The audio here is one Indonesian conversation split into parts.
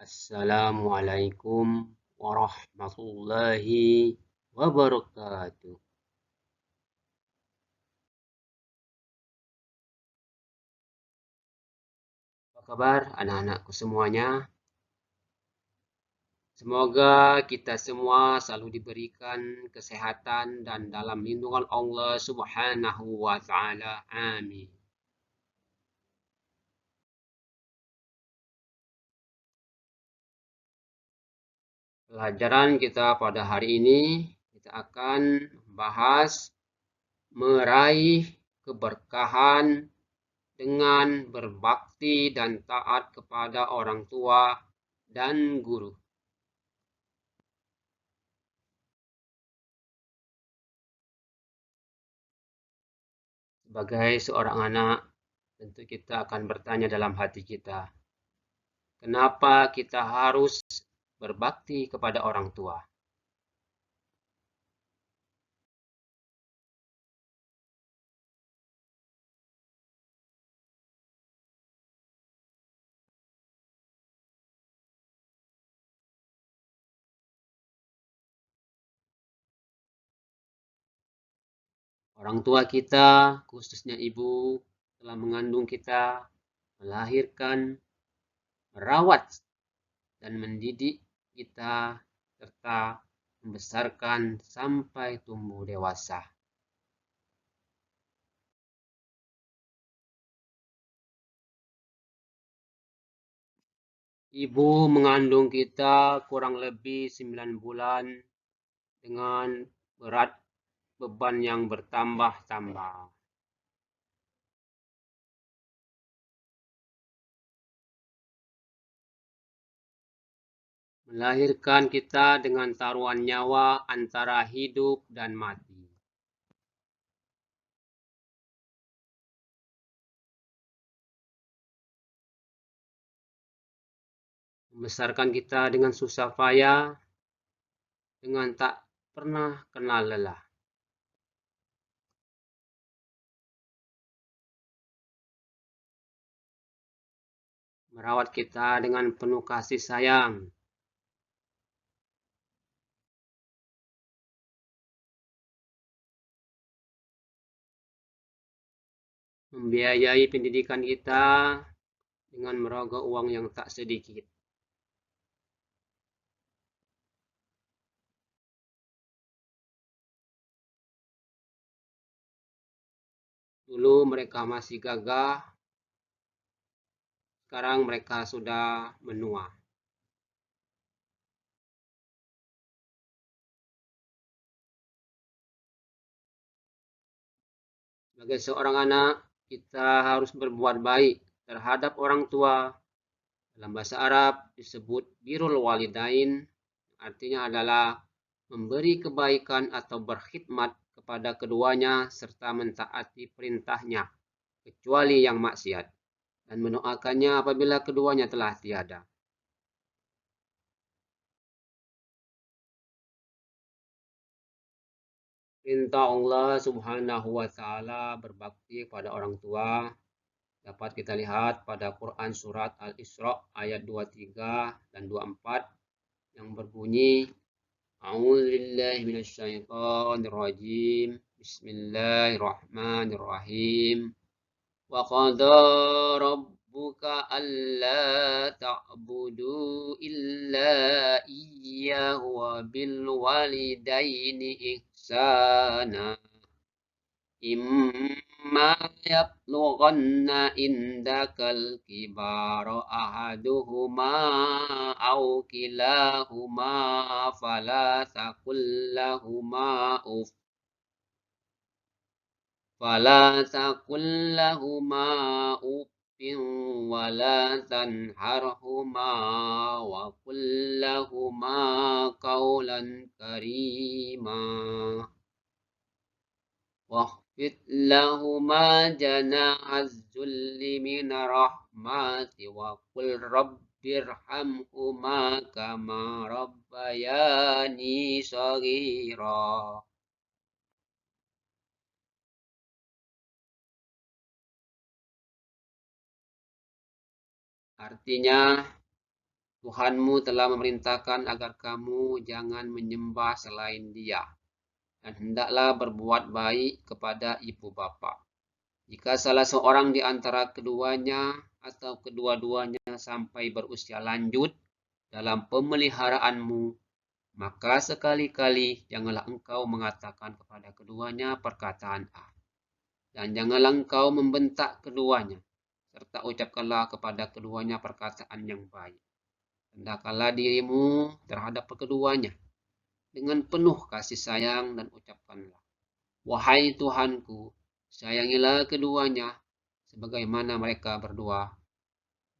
Assalamualaikum warahmatullahi wabarakatuh. Apa kabar anak-anakku semuanya? Semoga kita semua selalu diberikan kesehatan dan dalam lindungan Allah Subhanahu wa taala. Amin. Pelajaran kita pada hari ini kita akan membahas meraih keberkahan dengan berbakti dan taat kepada orang tua dan guru. Sebagai seorang anak, tentu kita akan bertanya dalam hati kita, kenapa kita harus berbakti kepada orang tua? Orang tua kita, khususnya ibu, telah mengandung kita, melahirkan, merawat, dan mendidik kita, serta membesarkan sampai tumbuh dewasa. Ibu mengandung kita kurang lebih 9 bulan dengan berat beban yang bertambah-tambah. Melahirkan kita dengan taruhan nyawa antara hidup dan mati. Membesarkan kita dengan susah payah, dengan tak pernah kenal lelah. Merawat kita dengan penuh kasih sayang. Membiayai pendidikan kita dengan merogoh uang yang tak sedikit. Dulu mereka masih gagah, sekarang mereka sudah menua. Sebagai seorang anak, kita harus berbuat baik terhadap orang tua. Dalam bahasa Arab disebut birrul walidain, artinya adalah memberi kebaikan atau berkhidmat kepada keduanya serta mentaati perintahnya, kecuali yang maksiat, dan mendoakannya apabila keduanya telah tiada. Perintah Allah Subhanahu wa taala berbakti pada orang tua dapat kita lihat pada Quran surat Al-Isra ayat 23 dan 24 yang berbunyi A'udzubillahi minasyaitonirrajim. Bismillahirrahmanirrahim. Wa qada rabbuka alla ta'budu illa iyyahu wa bil walidaini ihsana. Imma yablughanna indakal kibara ahaduhuma aw kilahuma fala taqul lahuma uffin wala tanharhuma wa qul lahuma qawlan karima. واخفض لهما جناح الذل من الرحمة وقل رب ارحمهما كما ربياني صغيرا. Artinya, Tuhanmu telah memerintahkan agar kamu jangan menyembah selain Dia, dan hendaklah berbuat baik kepada ibu bapa. Jika salah seorang di antara keduanya atau kedua-duanya sampai berusia lanjut dalam pemeliharaanmu, maka sekali-kali janganlah engkau mengatakan kepada keduanya perkataan A, dan janganlah engkau membentak keduanya, serta ucapkanlah kepada keduanya perkataan yang baik. Hendaklah dirimu terhadap keduanya dengan penuh kasih sayang dan ucapkanlah, wahai Tuhanku, sayangilah keduanya sebagaimana mereka berdua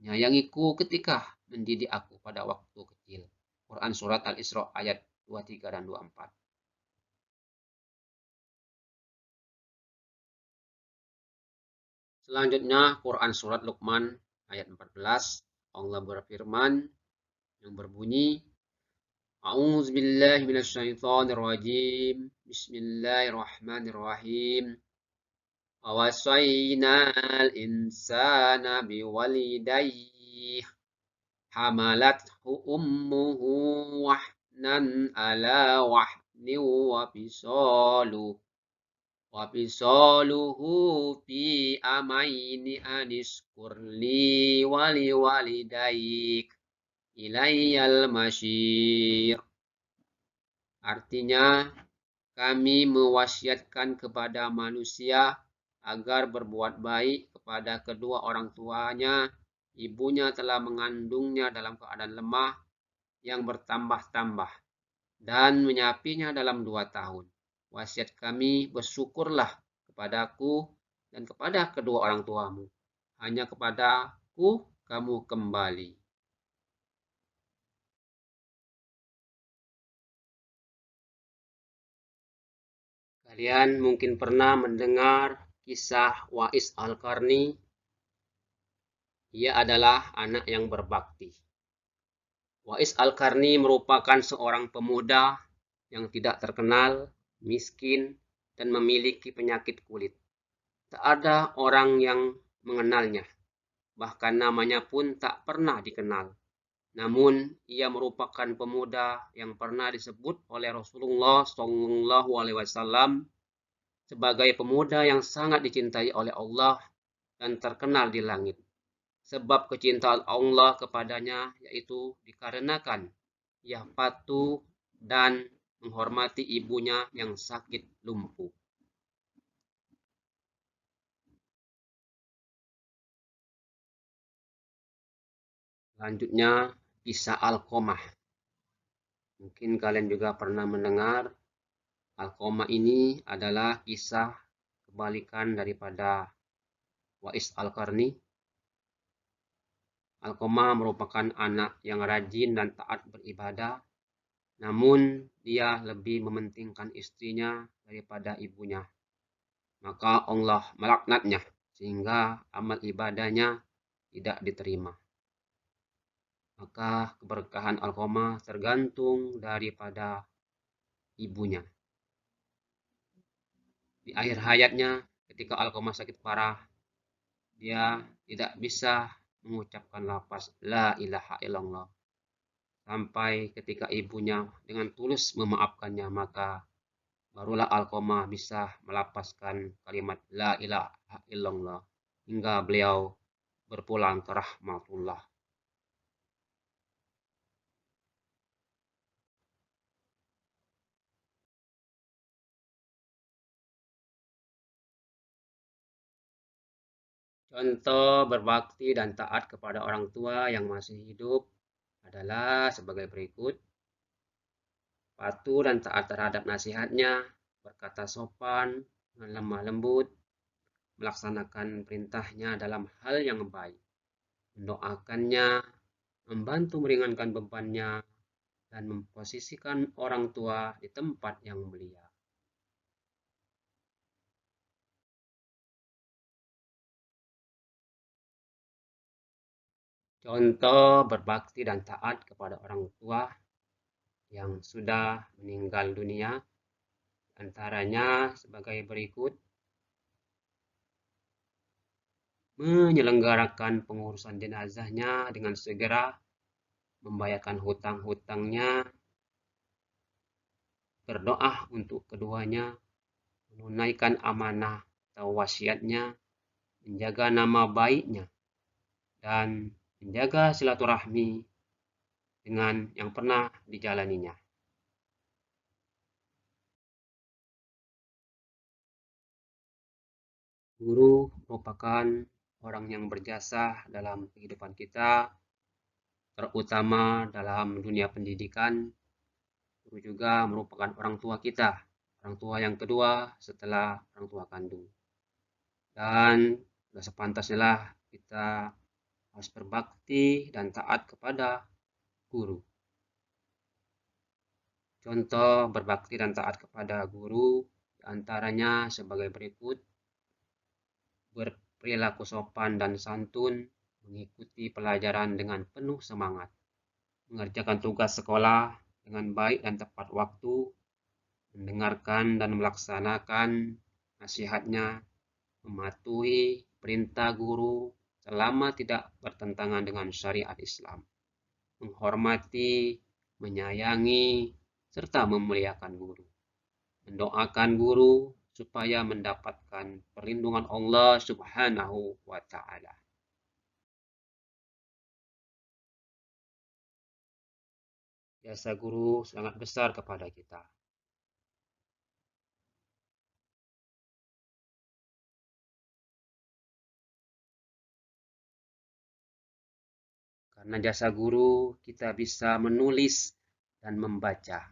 menyayangiku ketika mendidik aku pada waktu kecil. Quran Surat Al-Isra ayat 23 dan 24. Selanjutnya Quran Surat Luqman ayat 14. Allah berfirman yang berbunyi, A'udzu billahi minasyaitonir rajim. Bismillahirrahmanirrahim. Wawasainal insana biwalidayhi hamalathu ummuhu wahnan ala wahnin wa fisaluhu fi amaini anishkurli wali walidaik ilayyal masyir. Artinya, kami mewasiatkan kepada manusia agar berbuat baik kepada kedua orang tuanya. Ibunya telah mengandungnya dalam keadaan lemah yang bertambah-tambah dan menyapinya dalam 2 tahun. Wasiat kami, bersyukurlah kepadaku dan kepada kedua orang tuamu. Hanya kepadaku kamu kembali. Kalian mungkin pernah mendengar kisah Wais Al-Qarni. Ia adalah anak yang berbakti. Wais Al-Qarni merupakan seorang pemuda yang tidak terkenal, miskin, dan memiliki penyakit kulit. Tak ada orang yang mengenalnya, bahkan namanya pun tak pernah dikenal. Namun, ia merupakan pemuda yang pernah disebut oleh Rasulullah SAW sebagai pemuda yang sangat dicintai oleh Allah dan terkenal di langit. Sebab kecintaan Allah kepadanya yaitu dikarenakan ia patuh dan menghormati ibunya yang sakit lumpuh. Selanjutnya, kisah Alqamah. Mungkin kalian juga pernah mendengar. Alqamah ini adalah kisah kebalikan daripada Wais Al-Qarni. Alqamah merupakan anak yang rajin dan taat beribadah, namun dia lebih mementingkan istrinya daripada ibunya. Maka Allah melaknatnya sehingga amal ibadahnya tidak diterima. Maka keberkahan Alqamah tergantung daripada ibunya. Di akhir hayatnya, ketika Alqamah sakit parah, dia tidak bisa mengucapkan lafaz La ilaha illallah. Sampai ketika ibunya dengan tulus memaafkannya, maka barulah Alqamah bisa melafazkan kalimat La ilaha illallah hingga beliau berpulang ke rahmatullah. Contoh berbakti dan taat kepada orang tua yang masih hidup adalah sebagai berikut. Patuh dan taat terhadap nasihatnya, berkata sopan dengan lemah lembut, melaksanakan perintahnya dalam hal yang baik, mendoakannya, membantu meringankan bebannya, dan memposisikan orang tua di tempat yang mulia. Contoh berbakti dan taat kepada orang tua yang sudah meninggal dunia, antaranya sebagai berikut. Menyelenggarakan pengurusan jenazahnya dengan segera, membayarkan hutang-hutangnya, berdoa untuk keduanya, menunaikan amanah atau wasiatnya, menjaga nama baiknya, dan menjaga silaturahmi dengan yang pernah dijalaninya. Guru merupakan orang yang berjasa dalam kehidupan kita, terutama dalam dunia pendidikan. Guru juga merupakan orang tua kita, orang tua yang kedua setelah orang tua kandung. Dan sudah sepantasnya lah kita harus berbakti dan taat kepada guru. Contoh berbakti dan taat kepada guru antaranya sebagai berikut: berperilaku sopan dan santun, mengikuti pelajaran dengan penuh semangat, mengerjakan tugas sekolah dengan baik dan tepat waktu, mendengarkan dan melaksanakan nasihatnya, mematuhi perintah guru selama tidak bertentangan dengan syariat Islam, menghormati, menyayangi, serta memuliakan guru, mendoakan guru supaya mendapatkan perlindungan Allah Subhanahu wa Ta'ala. Jasa guru sangat besar kepada kita. Karena jasa guru, kita bisa menulis dan membaca.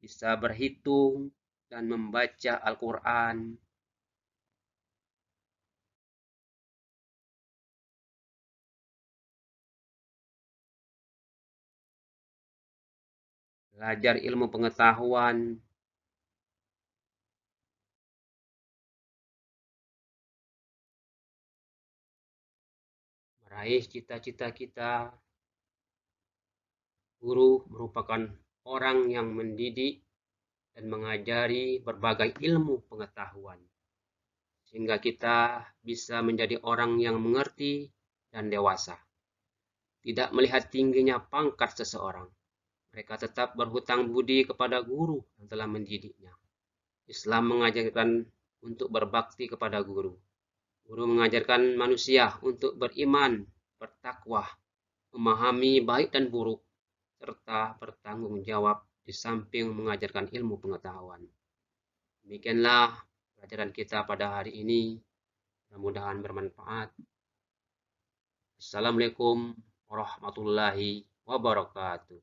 Bisa berhitung dan membaca Al-Quran. Belajar ilmu pengetahuan, meraih cita-cita kita. Guru merupakan orang yang mendidik dan mengajari berbagai ilmu pengetahuan, sehingga kita bisa menjadi orang yang mengerti dan dewasa. Tidak melihat tingginya pangkat seseorang, mereka tetap berhutang budi kepada guru yang telah mendidiknya. Islam mengajarkan untuk berbakti kepada guru. Guru mengajarkan manusia untuk beriman, bertakwa, memahami baik dan buruk, serta bertanggung jawab di samping mengajarkan ilmu pengetahuan. Demikianlah pelajaran kita pada hari ini. Mudah-mudahan bermanfaat. Assalamualaikum warahmatullahi wabarakatuh.